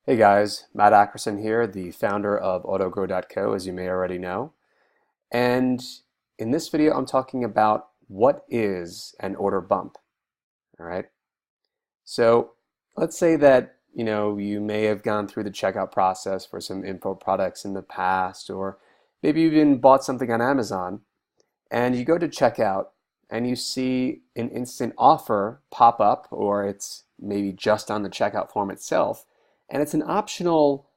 Hey guys, Matt Ackerson here, the founder of AutoGrow.co, as you may already know. And in this video, I'm talking about what is an order bump. All right. So let's say that you may have gone through the checkout process for some info products in the past, or maybe you even bought something on Amazon, and you go to checkout and you see an instant offer pop up, or it's maybe just on the checkout form itself, and it's an optional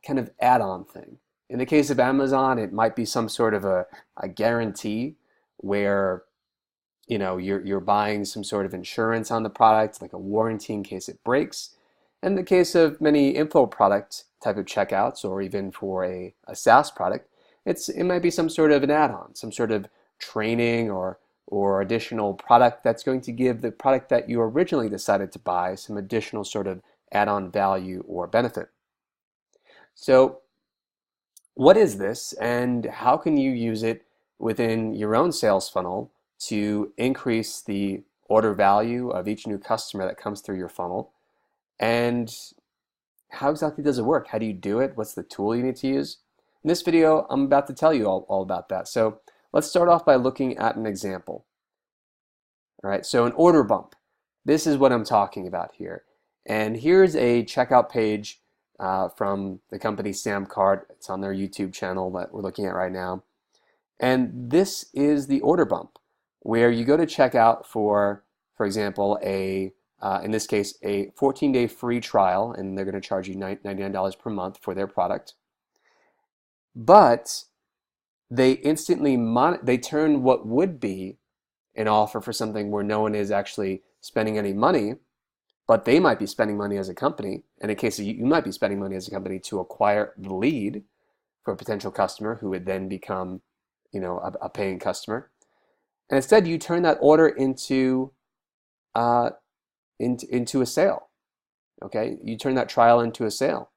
kind of add-on thing. In the case of Amazon, it might be some sort of a guarantee where you're buying some sort of insurance on the product, like a warranty in case it breaks. In the case of many info product type of checkouts, or even for a SaaS product, it might be some sort of an add-on, some sort of training or additional product that's going to give the product that you originally decided to buy some additional sort of add-on value or benefit. So what is this, and how can you use it within your own sales funnel to increase the order value of each new customer that comes through your funnel? And how exactly does it work? How do you do it? What's the tool you need to use? In this video, I'm about to tell you all about that. So let's start off by looking at an example. All right, so an order bump. This is what I'm talking about here. And here's a checkout page from the company Samcart. It's on their YouTube channel that we're looking at right now. And this is the order bump, where you go to checkout for example, in this case, a 14-day free trial, and they're going to charge you $99 per month for their product. But they instantly they turn what would be an offer for something where no one is actually spending any money, but they might be spending money as a company. And in case you might be spending money as a company to acquire the lead for a potential customer who would then become, a paying customer. And instead, you turn that order into a sale. Okay, you turn that trial into a sale.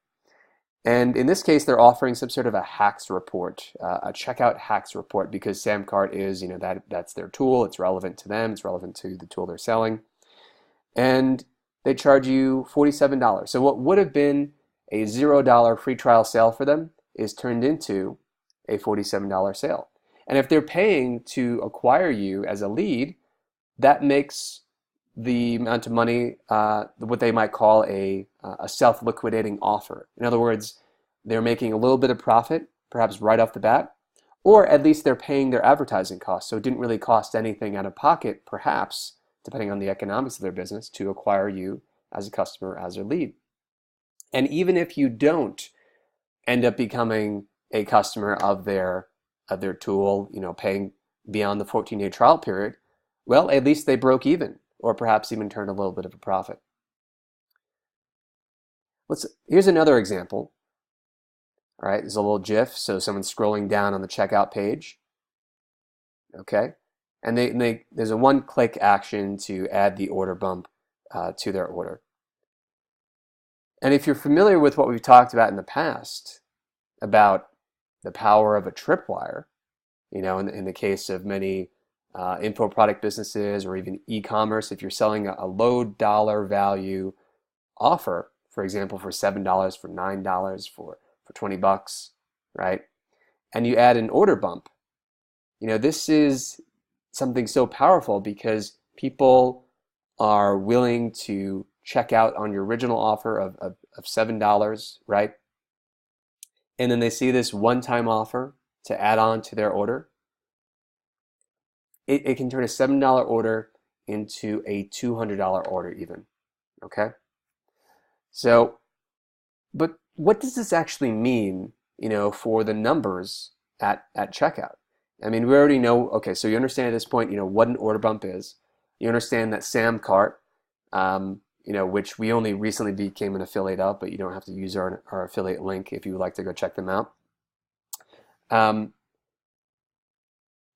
And in this case, they're offering some sort of a hacks report, a checkout hacks report, because Samcart is, that's their tool. It's relevant to them. It's relevant to the tool they're selling. And they charge you $47. So what would have been a $0 free trial sale for them is turned into a $47 sale. And if they're paying to acquire you as a lead, that makes the amount of money what they might call a self-liquidating offer. In other words, they're making a little bit of profit, perhaps right off the bat, or at least they're paying their advertising costs. So it didn't really cost anything out of pocket, perhaps, depending on the economics of their business, to acquire you as a customer, as a lead. And even if you don't end up becoming a customer of their tool, paying beyond the 14-day trial period, well, at least they broke even, or perhaps even turned a little bit of a profit. Here's another example. All right, there's a little GIF, so someone's scrolling down on the checkout page. Okay, and there's a one-click action to add the order bump to their order. And if you're familiar with what we've talked about in the past about the power of a tripwire, in the case of many info product businesses or even e-commerce, if you're selling a low dollar value offer, for example, for $7, for $9, for $20, right? And you add an order bump, this is something so powerful because people are willing to check out on your original offer of $7, right? And then they see this one-time offer to add on to their order. It can turn a $7 order into a $200 order even, okay? So, but what does this actually mean, for the numbers at checkout? I mean, we already know, okay, so you understand at this point, what an order bump is. You understand that Samcart, which we only recently became an affiliate of, but you don't have to use our affiliate link if you would like to go check them out.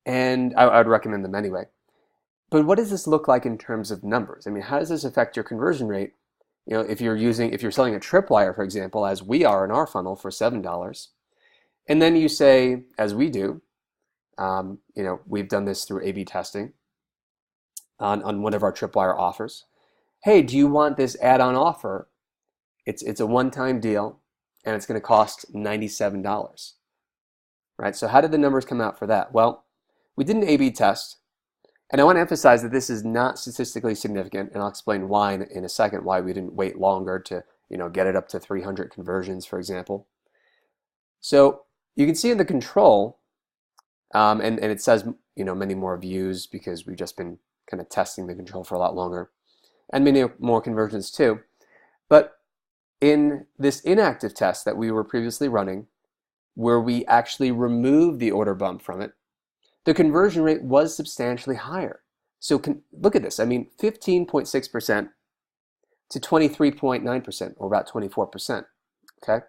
And I would recommend them anyway. But what does this look like in terms of numbers? I mean, how does this affect your conversion rate? If you're selling a tripwire, for example, as we are in our funnel for $7, and then you say, as we do, we've done this through A/B testing on one of our tripwire offers. Hey, do you want this add-on offer It's a one-time deal, and it's going to cost $97, right? So how did the numbers come out for that? Well, we did an A/B test, and I want to emphasize that this is not statistically significant, and I'll explain why in a second, why we didn't wait longer to get it up to 300 conversions, for example. So you can see in the control, and it says many more views because we've just been kind of testing the control for a lot longer, and many more conversions too. But in this inactive test that we were previously running, where we actually removed the order bump from it, the conversion rate was substantially higher. So look at this. I mean, 15.6% to 23.9%, or about 24%. Okay.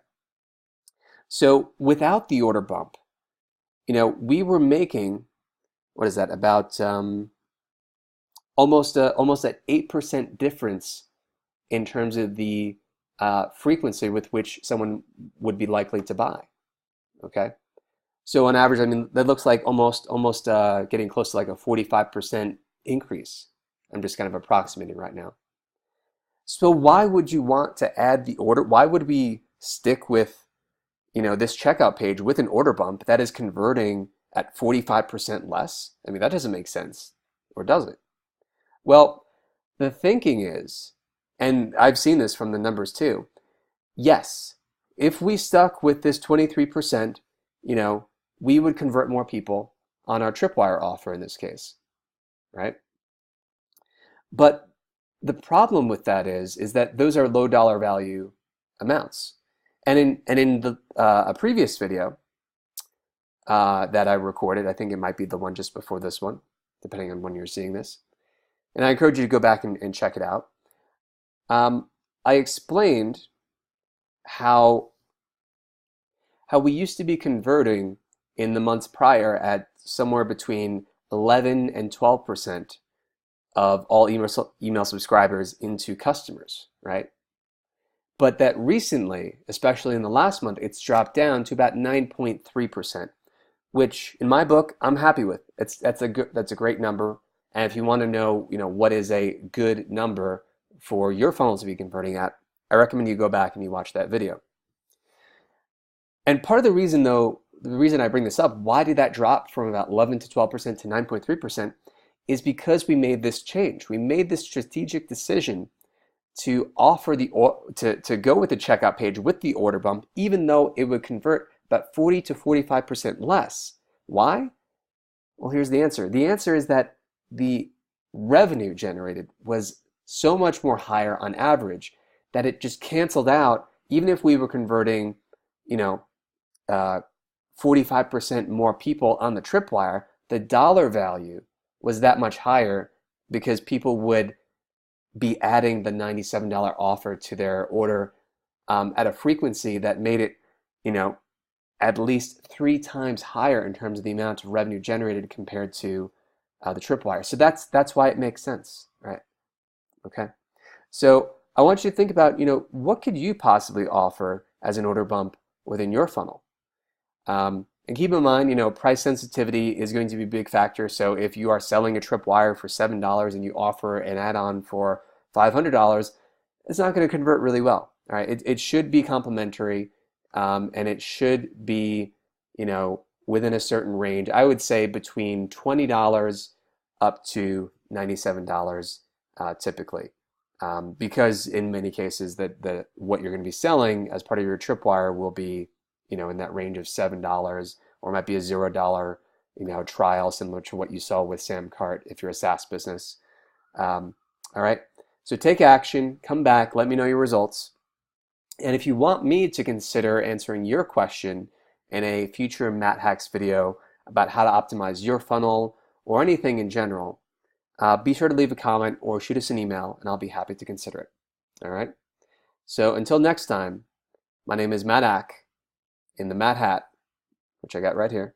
So without the order bump, we were making, what is that, about almost an 8% difference in terms of the frequency with which someone would be likely to buy. Okay, so on average, I mean, that looks like almost getting close to like a 45% increase. I'm just kind of approximating right now. So why would you want to add the order? Why would we stick with this checkout page with an order bump that is converting at 45% less? I mean, that doesn't make sense, or does it? Well, the thinking is, and I've seen this from the numbers too, yes, if we stuck with this 23%, we would convert more people on our Tripwire offer in this case, right? But the problem with that is that those are low dollar value amounts. And in the a previous video that I recorded, I think it might be the one just before this one, depending on when you're seeing this, and I encourage you to go back and check it out. I explained how we used to be converting in the months prior at somewhere between 11 and 12% of all email subscribers into customers, right? But that recently, especially in the last month, it's dropped down to about 9.3%, which in my book, I'm happy with. That's a great number. And if you want to know, what is a good number for your funnel to be converting at, I recommend you go back and you watch that video. And part of the reason, though, the reason I bring this up, why did that drop from about 11 to 12% to 9.3%, is because we made this change. We made this strategic decision to offer to go with the checkout page with the order bump, even though it would convert about 40 to 45% less. Why? Well, here's the answer. The answer is that the revenue generated was so much more higher on average that it just canceled out. Even if we were converting, 45% more people on the Tripwire, the dollar value was that much higher because people would be adding the $97 offer to their order at a frequency that made it, at least 3 times higher in terms of the amount of revenue generated compared to the Tripwire. So that's why it makes sense, right? Okay. So I want you to think about, what could you possibly offer as an order bump within your funnel? And keep in mind, price sensitivity is going to be a big factor. So if you are selling a Tripwire for $7 and you offer an add-on for $500, it's not going to convert really well. All right, it should be complementary, and it should be, within a certain range. I would say between $20 up to $97 typically, because in many cases that what you're going to be selling as part of your Tripwire will be, in that range of $7, or it might be a $0, trial, similar to what you saw with Sam Cart if you're a SaaS business. All right, so take action, come back, let me know your results. And if you want me to consider answering your question in a future Matt Hacks video about how to optimize your funnel or anything in general, be sure to leave a comment or shoot us an email, and I'll be happy to consider it. All right, so until next time, my name is Matt Ack, in the Matt Hat, which I got right here,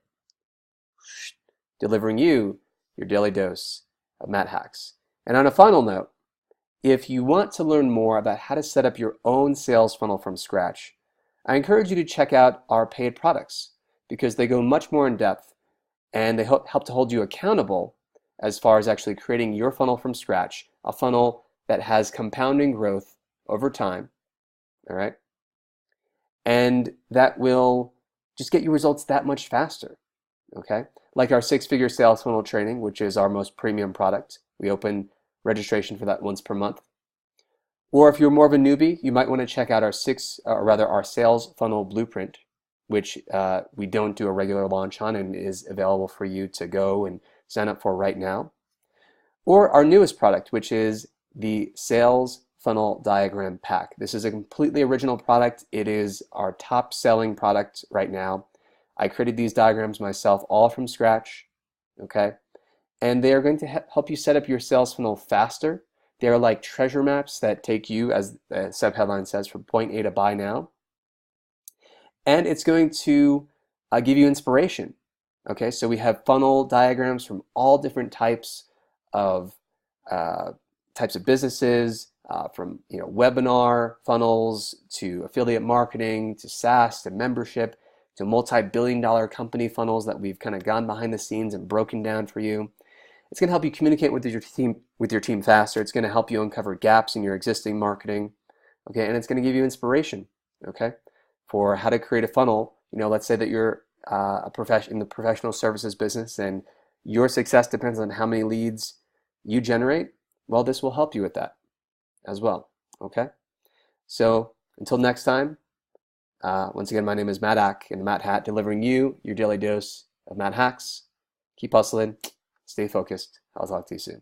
delivering you your daily dose of Matt Hacks. And on a final note, if you want to learn more about how to set up your own sales funnel from scratch, I encourage you to check out our paid products because they go much more in depth and they help to hold you accountable as far as actually creating your funnel from scratch, a funnel that has compounding growth over time. all right? And that will just get you results that much faster, okay? Like our six-figure sales funnel training, which is our most premium product. We open registration for that once per month. Or if you're more of a newbie, you might want to check out our our sales funnel blueprint, which we don't do a regular launch on and is available for you to go and sign up for right now. Or our newest product, which is the Sales Funnel Diagram Pack. This is a completely original product. It is our top selling product right now. I created these diagrams myself, all from scratch, okay? And they are going to help you set up your sales funnel faster. They are like treasure maps that take you, as the subheadline says, from point A to buy now. And it's going to give you inspiration. Okay, so we have funnel diagrams from all different types of businesses, from webinar funnels to affiliate marketing to SaaS to membership to multi-billion-dollar company funnels that we've kind of gone behind the scenes and broken down for you. It's going to help you communicate with your team faster. It's going to help you uncover gaps in your existing marketing, okay? And it's going to give you inspiration, okay, for how to create a funnel. Let's say that you're in the professional services business, and your success depends on how many leads you generate. Well, this will help you with that as well, okay? So until next time, once again, my name is Matt Ack in the Matt Hat, delivering you your daily dose of Matt Hacks. Keep hustling. Stay focused. I'll talk to you soon.